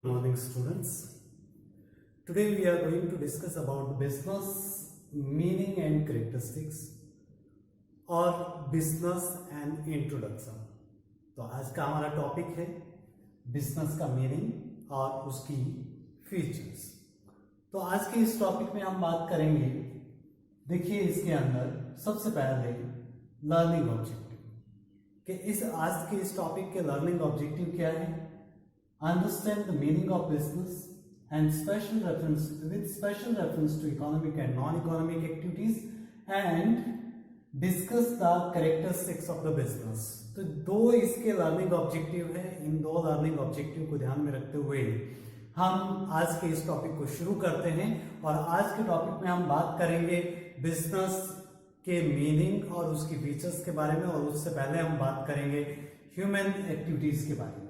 Good morning, students. Today we are going to discuss about business meaning and characteristics और business and introduction. तो आज का हमारा topic है बिजनेस का मीनिंग और उसकी फीचर्स। तो आज के इस टॉपिक में हम बात करेंगे, देखिए इसके अंदर सबसे पहले लर्निंग ऑब्जेक्टिव कि आज के इस टॉपिक के लर्निंग ऑब्जेक्टिव क्या है। Understand the meaning of business and special reference to economic and non-economic activities and discuss the characteristics of the business। तो दो इसके लर्निंग ऑब्जेक्टिव है। इन दो लर्निंग ऑब्जेक्टिव को ध्यान में रखते हुए हम आज के इस टॉपिक को शुरू करते हैं। और आज के टॉपिक में हम बात करेंगे बिजनेस के मीनिंग और उसकी फीचर्स के बारे में, और उससे पहले हम बात करेंगे ह्यूमन एक्टिविटीज के बारे में,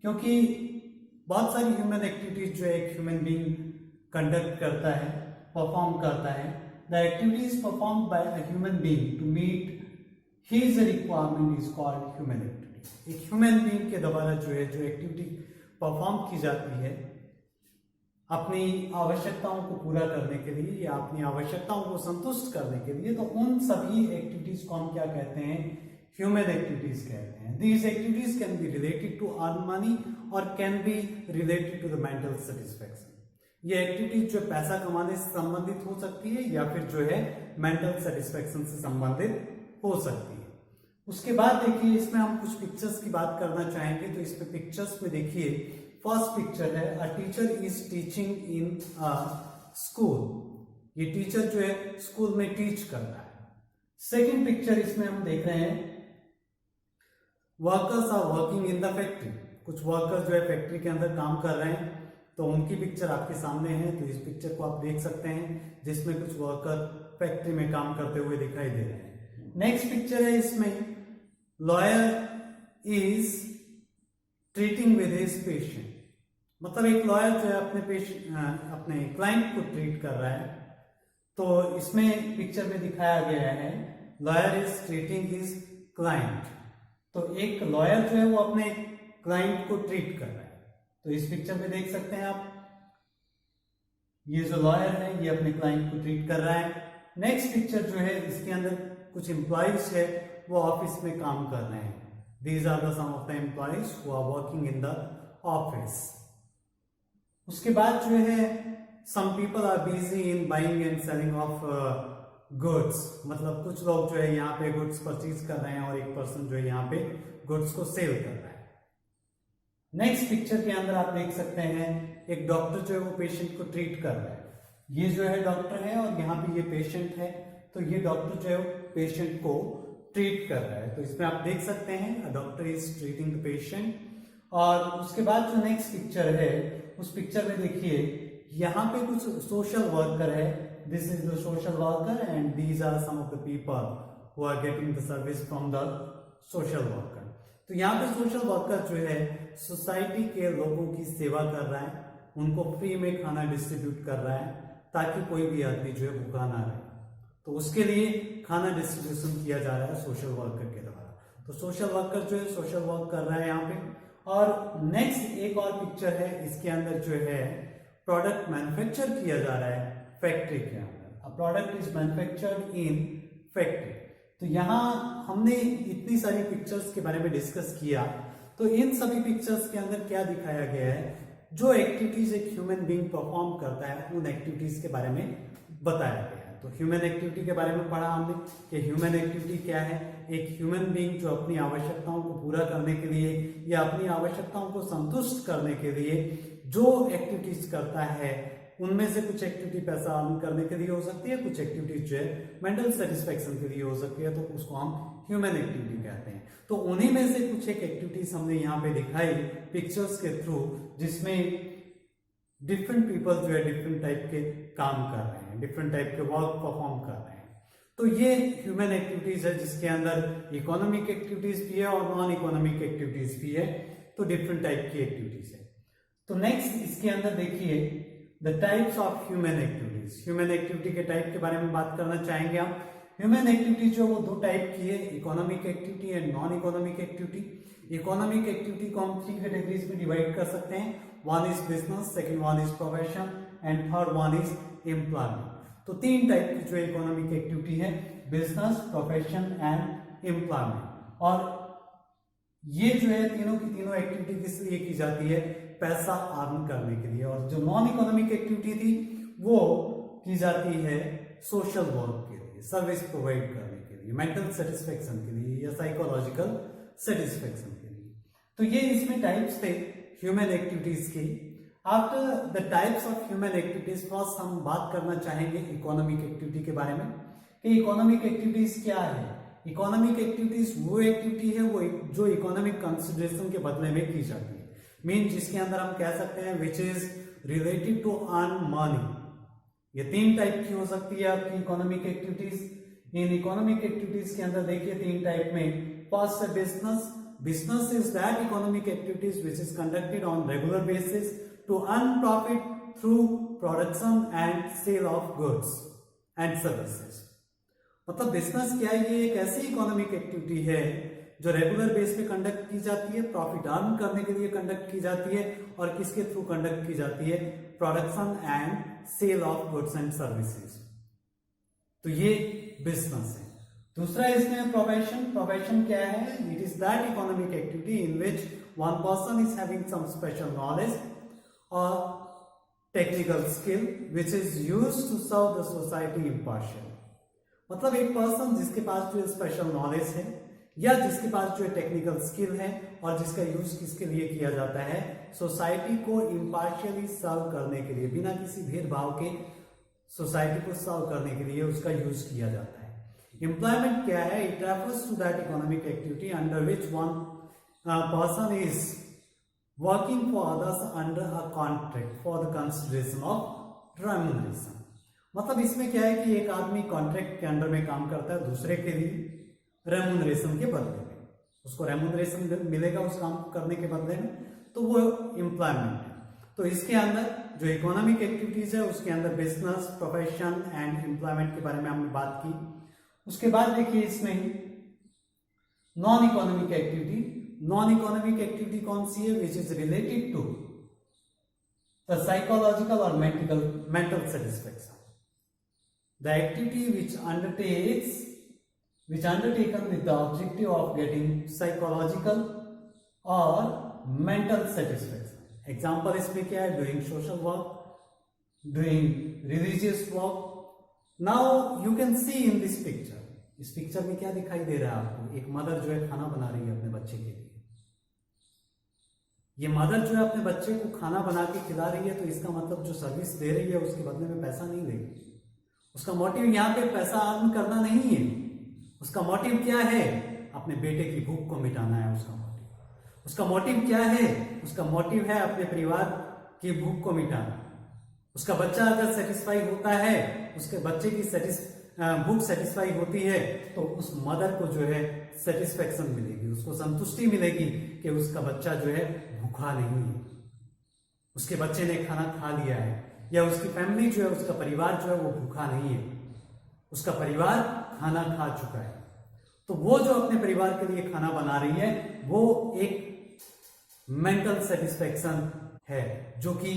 क्योंकि बहुत सारी ह्यूमन एक्टिविटीज जो एक ह्यूमन बीइंग कंडक्ट करता है, परफॉर्म करता है। The activities perform by a human being to meet his requirement is called human activity. एक ह्यूमन बीइंग के द्वारा जो एक्टिविटी परफॉर्म की जाती है अपनी आवश्यकताओं को पूरा करने के लिए या अपनी आवश्यकताओं को संतुष्ट करने के लिए, तो उन सभी एक्टिविटीज को हम क्या कहते हैं, ह्यूमन एक्टिविटीज कहते हैं। These activities can be related to earn money or can be related to the mental satisfaction। ये एक्टिविटीज जो पैसा कमाने से संबंधित हो सकती है या फिर जो है मेंटल सेटिस्फेक्शन से संबंधित हो सकती है। उसके बाद देखिए इसमें हम कुछ पिक्चर्स की बात करना चाहेंगे। तो इस पे पिक्चर्स में देखिए फर्स्ट पिक्चर है, a teacher is teaching in a school. ये टीचर जो है स्कूल में टीच कर रहा है। सेकेंड पिक्चर इसमें हम देख रहे हैं, workers are working in the factory. कुछ वर्कर्स जो है फैक्ट्री के अंदर काम कर रहे हैं, तो उनकी पिक्चर आपके सामने है। तो इस पिक्चर को आप देख सकते हैं जिसमें कुछ वर्कर फैक्ट्री में काम करते हुए दिखाई दे रहे हैं। नेक्स्ट पिक्चर है, इसमें lawyer is treating with his patient. मतलब एक लॉयर जो है अपने क्लाइंट को ट्रीट कर रहा है। तो इसमें पिक्चर में दिखाया गया है lawyer is treating his client. तो एक लॉयर जो है वो अपने क्लाइंट को ट्रीट कर रहा है। तो इस पिक्चर में देख सकते हैं आप, ये जो लॉयर है ये अपने क्लाइंट को ट्रीट कर रहा है। नेक्स्ट पिक्चर जो है इसके अंदर कुछ एम्प्लॉइज है वो ऑफिस में काम कर रहे हैं। These are the some of the employees who are working in the office. उसके बाद जो है some people are busy in buying and selling of goods. मतलब कुछ लोग जो है यहाँ पे गुड्स परचेज कर रहे हैं और एक पर्सन जो है यहाँ पे गुड्स को सेल कर रहा है। नेक्स्ट पिक्चर के अंदर आप देख सकते हैं एक डॉक्टर जो है वो पेशेंट को ट्रीट कर रहा है। ये जो है डॉक्टर है और यहाँ पे ये पेशेंट है। तो ये डॉक्टर जो है पेशेंट को ट्रीट कर रहा है। तो इसमें आप देख सकते हैं doctor is treating the patient. और उसके बाद जो नेक्स्ट पिक्चर है उस पिक्चर में देखिए यहाँ पे कुछ सोशल वर्कर है। This is the social worker and these are some of the people who are getting the service from the social worker। तो यहाँ पे सोशल वर्कर जो है सोसाइटी के लोगों की सेवा कर रहा है, उनको फ्री में खाना डिस्ट्रीब्यूट कर रहा है ताकि कोई भी आदमी जो है भूखा ना रहे। तो उसके लिए खाना डिस्ट्रीब्यूशन किया जा रहा है सोशल वर्कर के द्वारा। तो सोशल वर्कर जो है सोशल वर्क कर रहा है यहाँ पे। और नेक्स्ट एक और पिक्चर है, इसके अंदर जो है प्रोडक्ट मैन्युफैक्चर किया जा रहा है फैक्ट्री के अंदर। A product is manufactured in factory. तो यहाँ हमने इतनी सारी पिक्चर्स के बारे में डिस्कस किया। तो इन सभी पिक्चर्स के अंदर क्या दिखाया गया है, जो एक्टिविटीज एक ह्यूमन बीइंग परफॉर्म करता है उन एक्टिविटीज के बारे में बताया गया है। तो ह्यूमन एक्टिविटी के बारे में पढ़ा हमने कि ह्यूमन एक्टिविटी क्या है। एक ह्यूमन बीइंग जो अपनी आवश्यकताओं को पूरा करने के लिए या अपनी आवश्यकताओं को संतुष्ट करने के लिए जो एक्टिविटीज करता है, उनमें से कुछ एक्टिविटी पैसा अर्न करने के लिए हो सकती है, कुछ एक्टिविटीज जो है मेंटल सेटिस्फेक्शन के लिए हो सकती है। तो उसको हम ह्यूमन एक्टिविटी कहते हैं। तो उन्हीं में से कुछ एक एक्टिविटीज हमने यहाँ पे दिखाई पिक्चर्स के थ्रू, जिसमें डिफरेंट पीपल जो है डिफरेंट टाइप के काम कर रहे हैं, डिफरेंट टाइप के वर्क परफॉर्म कर रहे हैं। तो ये ह्यूमन एक्टिविटीज है जिसके अंदर इकोनॉमिक एक्टिविटीज भी है और नॉन इकोनॉमिक एक्टिविटीज भी है। तो डिफरेंट टाइप की एक्टिविटीज है। तो नेक्स्ट इसके अंदर देखिए the types of human activities. Human activity के टाइप के बारे में बात करना चाहेंगे हम। ह्यूमन एक्टिविटी जो वो दो टाइप की है, economic activity and non economic activity. Economic activity को हम 3 कैटेगरीज में डिवाइड कर सकते हैं। One is business, second one is profession and third one is employment. तो तीन टाइप की जो इकोनॉमिक एक्टिविटी है, बिजनेस, प्रोफेशन एंड एम्प्लॉयमेंट। और ये जो है तीनों की तीनों एक्टिविटी किस लिए की जाती है, पैसा अर्न करने के लिए। और जो नॉन इकोनॉमिक एक्टिविटी थी वो की जाती है सोशल वर्क के लिए, सर्विस प्रोवाइड करने के लिए, मेंटल सेटिस्फेक्शन के लिए या साइकोलॉजिकल सेटिस्फेक्शन के लिए। तो ये इसमें टाइप्स थे ह्यूमन एक्टिविटीज की। After the types of human activities, first हम बात करना चाहेंगे इकोनॉमिक एक्टिविटी के बारे में कि इकोनॉमिक एक्टिविटीज क्या है। इकोनॉमिक एक्टिविटीज वो एक्टिविटी है वो जो इकोनॉमिक कंसिडरेशन के बदले में की जाती है, मीन जिसके अंदर हम कह सकते हैं which is related to earn money. ये तीन टाइप की हो सकती है आपकी इकोनॉमिक एक्टिविटीज। इन इकोनॉमिक एक्टिविटीज के अंदर देखिए तीन टाइप में, फर्स्ट है business. Business is that economic activities which is conducted on regular basis to earn profit through production and sale of goods and services. मतलब बिजनेस क्या है, ये एक ऐसी इकोनॉमिक एक्टिविटी है जो रेगुलर बेस पे कंडक्ट की जाती है, प्रॉफिट अर्न करने के लिए कंडक्ट की जाती है, और किसके थ्रू कंडक्ट की जाती है, production and sale of goods and services. तो ये बिजनेस है। दूसरा इसमें प्रोफेशन। प्रोफेशन क्या है, it is that economic activity in which one person is having some special knowledge और technical skill which is used to serve the society impartial. मतलब एक पर्सन जिसके पास जो स्पेशल नॉलेज है या जिसके पास जो टेक्निकल स्किल है और जिसका यूज किसके लिए किया जाता है, सोसाइटी को इम्पार्शियली सर्व करने के लिए, बिना किसी भेदभाव के सोसाइटी को सर्व करने के लिए उसका यूज किया जाता है। एम्प्लॉयमेंट क्या है, it refers to that economic activity under which one person is working for others under a contract for the consideration of remuneration. मतलब इसमें क्या है कि एक आदमी कॉन्ट्रैक्ट के अंडर में काम करता है दूसरे के लिए रेम्यूनरेशन के बदले में, उसको रेम्यूनरेशन मिलेगा उस काम करने के बदले में, तो वो एम्प्लॉयमेंट है। तो इसके अंदर जो इकोनॉमिक एक्टिविटीज है उसके अंदर बिजनेस, प्रोफेशन एंड एम्प्लॉयमेंट के बारे में हमने बात की। उसके बाद देखिए इसमें non economic activity. Non economic activity कौन सी है, which is related to the psychological और mental satisfaction. The activity which undertaken with the objective of getting psychological or mental satisfaction. Example इसमें क्या है, doing social work, doing religious work. Now you can see in this picture. इस picture में क्या दिखाई दे रहा है आपको, एक मदर जो है खाना बना रही है अपने बच्चे के लिए। ये मदर जो है अपने बच्चे को खाना बना के खिला रही है, तो इसका मतलब जो सर्विस दे रही है उसके बदले में पैसा नहीं देगी। उसका मोटिव यहाँ पे पैसा अर्न करना नहीं है, उसका मोटिव क्या है, अपने बेटे की भूख को मिटाना है उसका मोटिव। उसका मोटिव क्या है, उसका मोटिव है अपने परिवार की भूख को मिटाना। उसका बच्चा अगर सेटिस्फाई होता है, उसके बच्चे की भूख सेटिस्फाई होती है, तो उस मदर को जो है सेटिस्फेक्शन मिलेगी, उसको संतुष्टि मिलेगी कि उसका बच्चा जो है भूखा नहीं है, उसके बच्चे ने खाना खा लिया है, या उसकी फैमिली जो है, उसका परिवार जो है वो भूखा नहीं है, उसका परिवार खाना खा चुका है। तो वो जो अपने परिवार के लिए खाना बना रही है वो एक मेंटल सेटिस्फेक्शन है, जो कि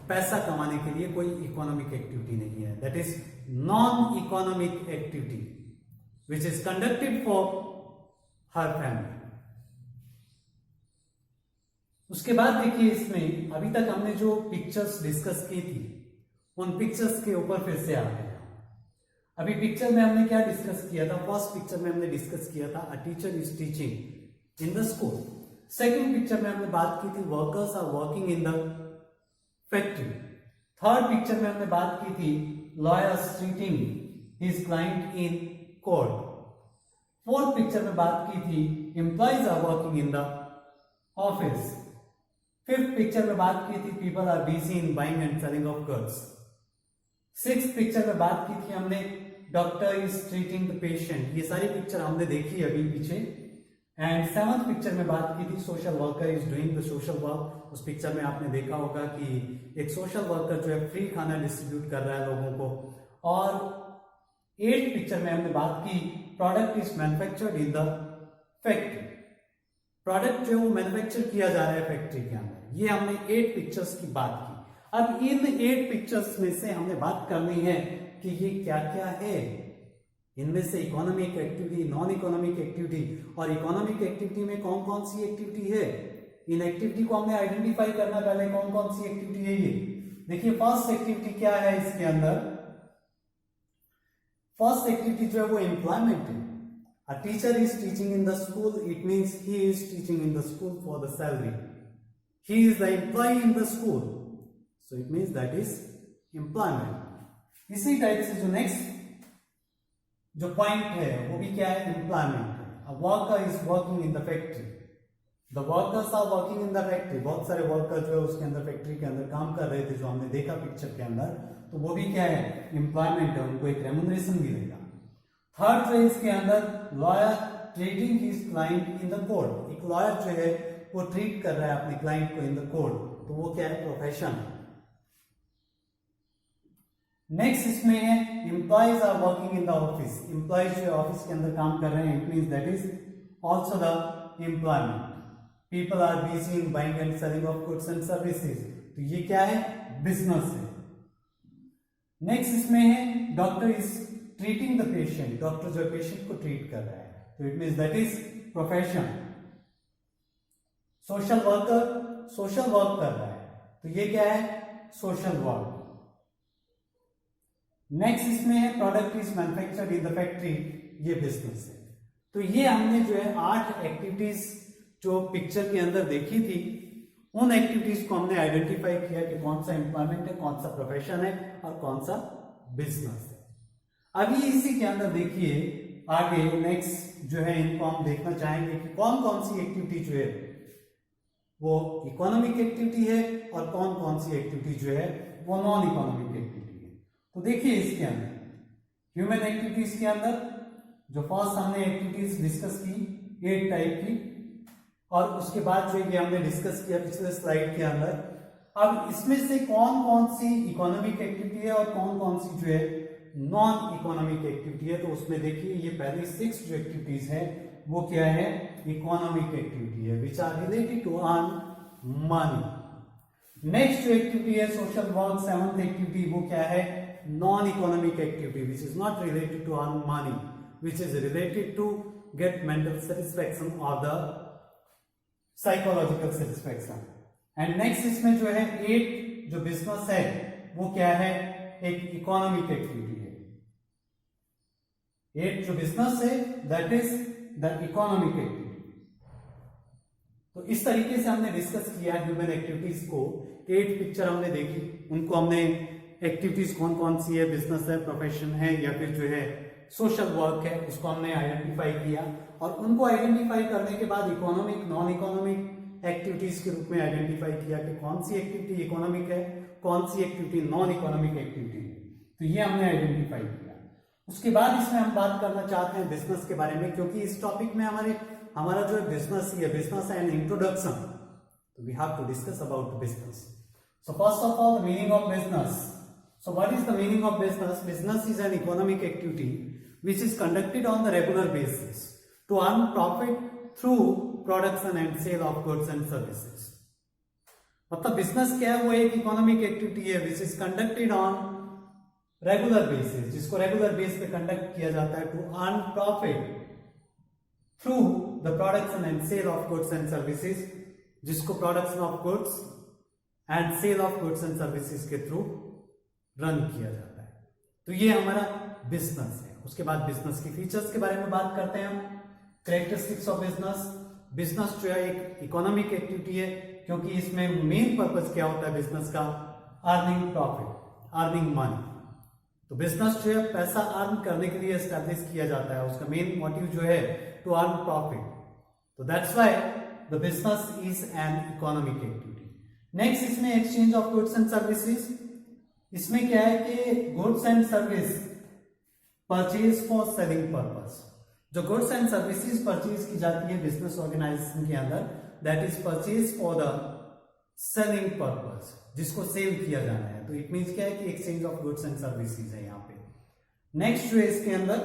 पैसा कमाने के लिए कोई इकोनॉमिक एक्टिविटी नहीं है। That is non economic activity which is conducted for her family. उसके बाद देखिए इसमें अभी तक हमने जो पिक्चर्स डिस्कस की थी उन पिक्चर्स के ऊपर फिर से आते हैं। अभी पिक्चर में हमने क्या डिस्कस किया था, फर्स्ट पिक्चर में हमने डिस्कस किया था a teacher is teaching in the school. Second picture में हमने बात की थी workers are working in the factory. Third picture में हमने बात की थी lawyers treating his client in court. Fourth picture में बात की थी employees are working in the office. Fifth picture में बात की थी people are busy in buying and selling of goods. Sixth picture में बात की थी हमने doctor is treating the patient. ये सारी पिक्चर हमने देखी अभी पीछे। एंड सेवंथ पिक्चर में बात की थी social worker is doing the social work. उस पिक्चर में आपने देखा होगा कि एक सोशल वर्कर जो है फ्री खाना डिस्ट्रीब्यूट कर रहा है लोगों को। और एट्थ पिक्चर में हमने बात की product is manufactured in the factory. Product जो है वो मैन्युफैक्चर किया जा रहा है फैक्ट्री के अंदर। है। ये हमने 8 पिक्चर्स की बात की। अब इन 8 पिक्चर्स में से हमने बात करनी है कि ये क्या क्या है। इनमें से economic activity, non economic activity, और इकोनॉमिक एक्टिविटी में कौन कौन सी एक्टिविटी है, इन एक्टिविटी को हमने आइडेंटिफाई करना पहले कौन कौन सी एक्टिविटी है। ये देखिए फर्स्ट एक्टिविटी क्या है इसके अंदर। फर्स्ट एक्टिविटी जो है वो एम्प्लॉयमेंट है। A teacher is teaching in the school, it means he is teaching in the school for the salary. He is the employ in the school, so it means that is employment. इसी type से जो next जो point है वो भी क्या है, employment है। A worker is working in the factory, the workers are working in the factory. बहुत सारे वर्कर जो है उसके अंदर फैक्ट्री के अंदर काम कर रहे थे, जो हमने देखा पिक्चर के अंदर, तो वो भी क्या है, एम्प्लॉयमेंट है, उनको एक रेम्यूनरेशन मिलेगा। थर्ड जो इसके अंदर lawyer treating his client in the court, एक लॉयर जो है वो ट्रीट कर रहा है अपने क्लाइंट को इन द कोर्ट, तो वो क्या है, प्रोफेशन। नेक्स्ट इसमें है employees are working in the office, employees जो ऑफिस के अंदर काम कर रहे हैं, it means that is also the employment. People are busy in buying and selling of goods and services, तो ये क्या है, बिजनेस है। नेक्स्ट इसमें है doctor is treating the patient, doctor जो पेशेंट को ट्रीट कर रहा है, तो it means that is profession. Social worker social work कर रहा है, तो ये क्या है, सोशल वर्क। नेक्स्ट इसमें है product is manufactured in the factory, ये बिजनेस है। तो ये हमने जो है 8 एक्टिविटीज जो पिक्चर के अंदर देखी थी, उन एक्टिविटीज को हमने आइडेंटिफाई किया कि कौन सा एम्प्लॉयमेंट है, कौन सा प्रोफेशन है और कौन सा बिजनेस है। अभी इसी के अंदर देखिए आगे नेक्स्ट जो है इनको हम देखना चाहेंगे कि कौन कौन सी एक्टिविटी जो है वो इकोनॉमिक एक्टिविटी है और कौन कौन सी एक्टिविटी जो है वो नॉन इकोनॉमिक एक्टिविटी है। तो देखिए इसके अंदर ह्यूमन एक्टिविटीज के अंदर जो फर्स्ट हमने एक्टिविटीज डिस्कस की 8 टाइप की, और उसके बाद जो ये हमने डिस्कस किया पिछले स्लाइड के अंदर। अब इसमें से कौन कौन सी इकोनॉमिक एक्टिविटी है और कौन कौन सी जो है नॉन इकोनॉमिक एक्टिविटी है, तो उसमें देखिए ये पहली 6 जो एक्टिविटीज है वो क्या है, इकोनॉमिक एक्टिविटी है, which are related to earn money. Next जो एक्टिविटी है सोशल वर्क, 7th एक्टिविटी, वो क्या है, non economic activity, which is not related to earn money, which is related to get mental satisfaction और the psychological satisfaction. And next इसमें जो है 8 जो बिजनेस है वो क्या है, एक इकोनॉमिक एक्टिविटी है। 8 जो बिजनेस है that is the economic activity. तो इस तरीके से हमने डिस्कस किया ह्यूमन एक्टिविटीज को। 8 पिक्चर हमने देखी, उनको हमने एक्टिविटीज कौन कौन सी है, बिजनेस है, प्रोफेशन है या फिर जो है सोशल वर्क है, उसको हमने आइडेंटिफाई किया, और उनको आइडेंटिफाई करने के बाद इकोनॉमिक नॉन इकोनॉमिक एक्टिविटीज के रूप में आइडेंटिफाई किया कि कौन सी एक्टिविटी इकोनॉमिक है, कौन सी एक्टिविटी नॉन इकोनॉमिक एक्टिविटी है, तो ये हमने आइडेंटिफाई किया। उसके बाद इसमें हम बात करना चाहते हैं बिजनेस के बारे में, क्योंकि इस टॉपिक में हमारा जो बिजनेस ही है, बिजनेस एंड इंट्रोडक्शन, तो we have to discuss about business. So first of all the meaning of business. So what is the meaning of business? Business is an economic activity which is conducted on the regular basis to earn profit through production and sale of goods and services. मतलब business क्या है, वो एक economic activity है which is conducted on regular basis, जिसको regular base पे conduct किया जाता है to earn profit through the production and sale of goods and services, जिसको production of goods and sale of goods and services के through run किया जाता है। तो ये हमारा बिजनेस है। उसके बाद बिजनेस की फीचर्स के बारे में बात करते हैं हम। Characteristics of business. बिजनेस जो है एक इकोनॉमिक एक्टिविटी है, क्योंकि इसमें मेन पर्पस क्या होता है बिजनेस का, अर्निंग प्रॉफिट, अर्निंग मनी। तो बिजनेस जो है पैसा अर्न करने के लिए एस्टैब्लिश किया जाता है, उसका मेन मोटिव जो है टू अर्न प्रॉफिट। तो that's why the business is an economic activity. Next इसमें exchange of goods and services. इसमें क्या है कि goods and service purchase for selling purpose. जो गुड्स एंड सर्विसेज परचेज की जाती है बिजनेस ऑर्गेनाइजेशन के अंदर, that is purchase for the selling purpose, जिसको सेल किया जाना है। तो इट मींस क्या है कि exchange of goods and services है यहां पे। नेक्स्ट जो है इसके अंदर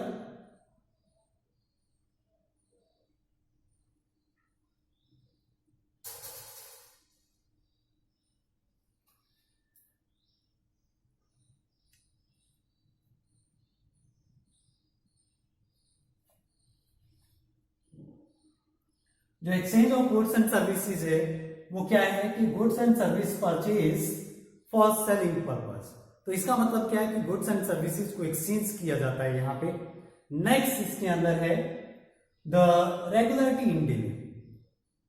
जो exchange of goods and services है वो क्या है कि goods and service purchase for selling purpose. तो इसका मतलब क्या है कि गुड्स एंड सर्विसेज को एक्सचेंज किया जाता है यहाँ पे। नेक्स्ट इसके अंदर है द रेगुलरिटी इन डीलिंग।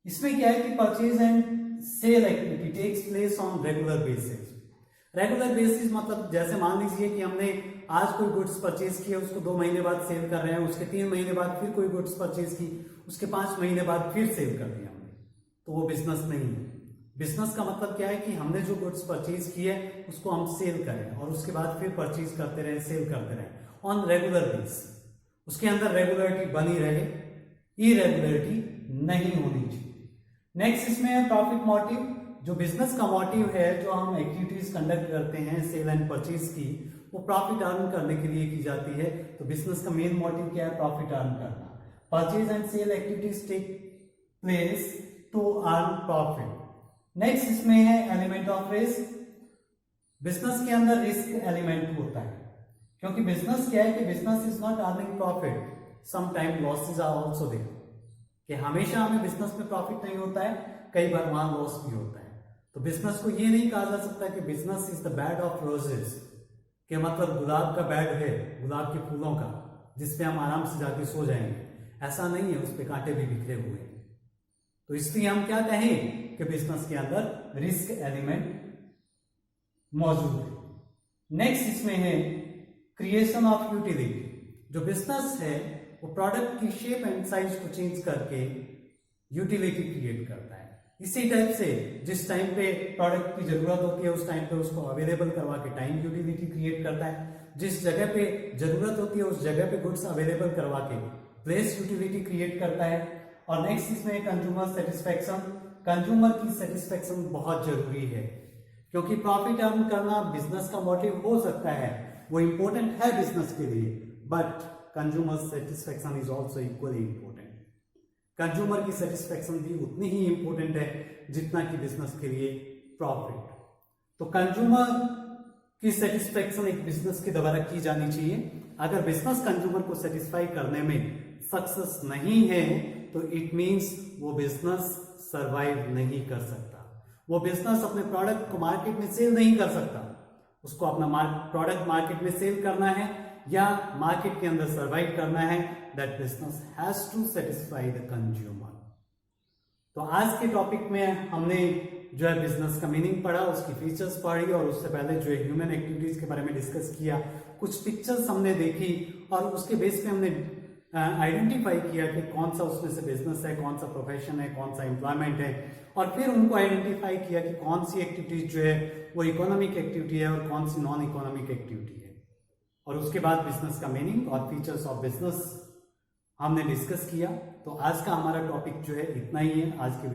इसमें क्या है कि purchase and sale activity takes place on regular basis. Regular basis मतलब जैसे मान लीजिए कि हमने आज कोई गुड्स परचेज किया, उसको 2 महीने बाद सेल कर रहे हैं, उसके 3 महीने बाद फिर कोई गुड्स परचेज की, उसके 5 महीने बाद फिर सेल कर दिया हमने, तो वो बिजनेस नहीं है। बिजनेस का मतलब क्या है कि हमने जो गुड्स परचेज किए उसको हम सेल करें और उसके बाद फिर परचेज करते रहे, सेल करते रहे ऑन रेगुलर बेस। उसके अंदर रेगुलरिटी बनी रहे, इरेगुलरिटी नहीं होनी चाहिए। नेक्स्ट इसमें है प्रॉफिट मोटिव। जो बिजनेस का मोटिव है, जो हम एक्टिविटीज कंडक्ट करते हैं सेल एंड परचेज की, वो प्रॉफिट अर्न करने के लिए की जाती है। तो बिजनेस का मेन मोटिव क्या है? प्रॉफिट अर्न करना। Purchase and sale activities take place to earn profit. Next इसमें है एलिमेंट ऑफ रिस्क। बिजनेस के अंदर रिस्क एलिमेंट होता है, क्योंकि बिजनेस क्या है कि business is not earning profit, some time losses are also there, कि हमेशा हमें बिजनेस में प्रॉफिट नहीं होता है, कई बार वहां लॉस भी होता है। तो बिजनेस को ये नहीं कहा जा सकता कि business is the bed of roses, के मतलब गुलाब का बेड है, गुलाब के फूलों का, जिसपे हम आराम से जाके सो जाएंगे। ऐसा नहीं है, उस पे कांटे भी बिखरे हुए हैं। तो इसलिए हम क्या कहें कि बिजनेस के अंदर रिस्क एलिमेंट मौजूद है। नेक्स्ट इसमें है क्रिएशन ऑफ यूटिलिटी। जो बिजनेस है वो प्रोडक्ट की शेप एंड साइज को चेंज करके यूटिलिटी क्रिएट करता है। इसी टाइप से जिस टाइम पे प्रोडक्ट की जरूरत होती है उस टाइम पे उसको अवेलेबल करवा के टाइम यूटिलिटी क्रिएट करता है। जिस जगह पे जरूरत होती है उस जगह पे गुड्स अवेलेबल करवा के प्लेस यूटिलिटी क्रिएट करता है। और नेक्स्ट इसमें कंज्यूमर सेटिस्फेक्शन। कंज्यूमर की सेटिस्फेक्शन बहुत जरूरी है, क्योंकि प्रॉफिट अर्न करना बिजनेस का मोटिव हो सकता है, वो इंपॉर्टेंट है बिजनेस के लिए, but consumer satisfaction is also equally important. Consumer की सेटिस्फेक्शन भी उतनी ही इंपॉर्टेंट है जितना कि बिजनेस के लिए प्रॉफिट। तो कंज्यूमर की सेटिस्फेक्शन एक बिजनेस के द्वारा की जानी चाहिए। अगर बिजनेस कंज्यूमर को सेटिस्फाई करने में सक्सेस नहीं है तो इट मींस वो बिजनेस सरवाइव नहीं कर सकता, वो बिजनेस अपने प्रोडक्ट को मार्केट में सेल नहीं कर सकता। उसको अपना प्रोडक्ट मार्केट में सेल करना है या मार्केट के अंदर सरवाइव करना है, that business has to satisfy the consumer. तो आज के टॉपिक में हमने जो है बिजनेस का मीनिंग पढ़ा, उसकी फीचर्स पढ़ी और उससे पहले जो है ह्यूमन एक्टिविटीज के बारे में डिस्कस किया। कुछ पिक्चर्स हमने देखी और उसके बेस पे हमने आइडेंटिफाई किया कि कौन सा उसमें से बिजनेस है, कौन सा प्रोफेशन है, कौन सा एम्प्लॉयमेंट है, और फिर उनको आइडेंटिफाई किया कि कौन सी एक्टिविटीज जो है वो इकोनॉमिक एक्टिविटी है और कौन सी नॉन इकोनॉमिक एक्टिविटी है। और उसके बाद बिजनेस का मीनिंग और फीचर्स ऑफ बिजनेस हमने डिस्कस किया। तो आज का हमारा टॉपिक जो है इतना ही है आज के